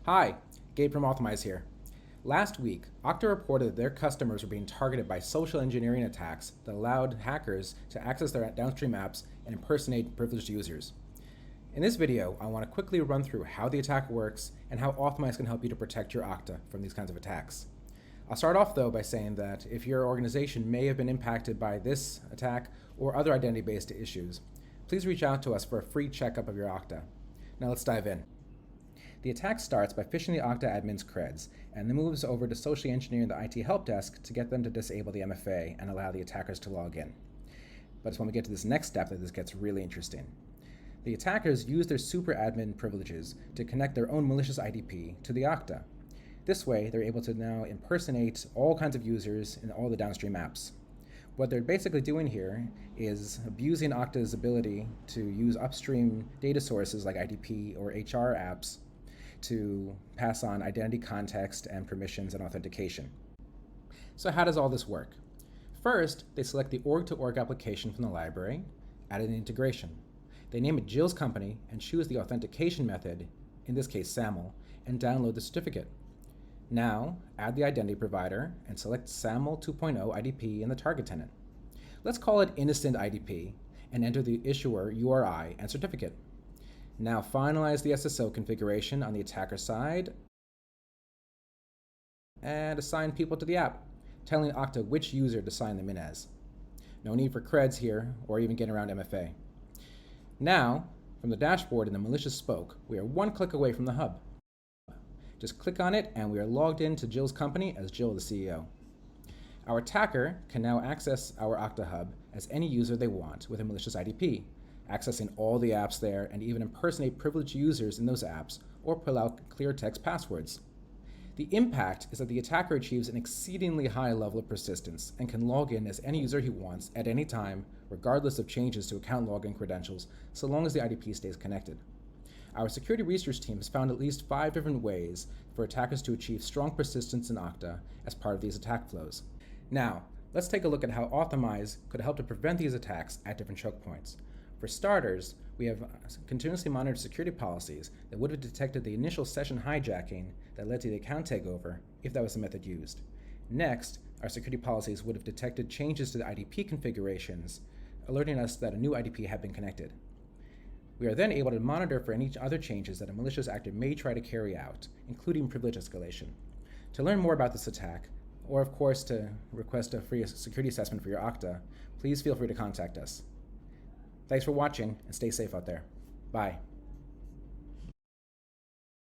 Hi, Gabe from Authomize here. Last week, Okta reported that their customers were being targeted by social engineering attacks that allowed hackers to access their downstream apps and impersonate privileged users. In this video, I want to quickly run through how the attack works and how Authomize can help you to protect your Okta from these kinds of attacks. I'll start off though by saying that if your organization may have been impacted by this attack or other identity-based issues, please reach out to us for a free checkup of your Okta. Now let's dive in. The attack starts by phishing the Okta admin's creds, and then moves over to socially engineering the IT help desk to get them to disable the MFA and allow the attackers to log in. But it's when we get to this next step that this gets really interesting. The attackers use their super admin privileges to connect their own malicious IDP to the Okta. This way, they're able to now impersonate all kinds of users in all the downstream apps. What they're basically doing here is abusing Okta's ability to use upstream data sources like IDP or HR apps to pass on identity context and permissions and authentication. So how does all this work? First, they select the org-to-org application from the library, add an integration. They name it Jill's company and choose the authentication method, in this case SAML, and download the certificate. Now, add the identity provider and select SAML 2.0 IDP in the target tenant. Let's call it Innocent IDP and enter the issuer URI and certificate. Now finalize the SSO configuration on the attacker side and assign people to the app, telling Okta which user to sign them in as. No need for creds here or even getting around MFA. Now, from the dashboard in the malicious spoke, we are one click away from the hub. Just click on it and we are logged into Jill's company as Jill, the CEO. Our attacker can now access our Okta hub as any user they want with a malicious IDP, accessing all the apps there and even impersonate privileged users in those apps or pull out clear text passwords. The impact is that the attacker achieves an exceedingly high level of persistence and can log in as any user he wants at any time, regardless of changes to account login credentials, so long as the IDP stays connected. Our security research team has found at least 5 different ways for attackers to achieve strong persistence in Okta as part of these attack flows. Now, let's take a look at how Authomize could help to prevent these attacks at different choke points. For starters, we have continuously monitored security policies that would have detected the initial session hijacking that led to the account takeover if that was the method used. Next, our security policies would have detected changes to the IDP configurations, alerting us that a new IDP had been connected. We are then able to monitor for any other changes that a malicious actor may try to carry out, including privilege escalation. To learn more about this attack, or of course to request a free security assessment for your Okta, please feel free to contact us. Thanks for watching and stay safe out there. Bye.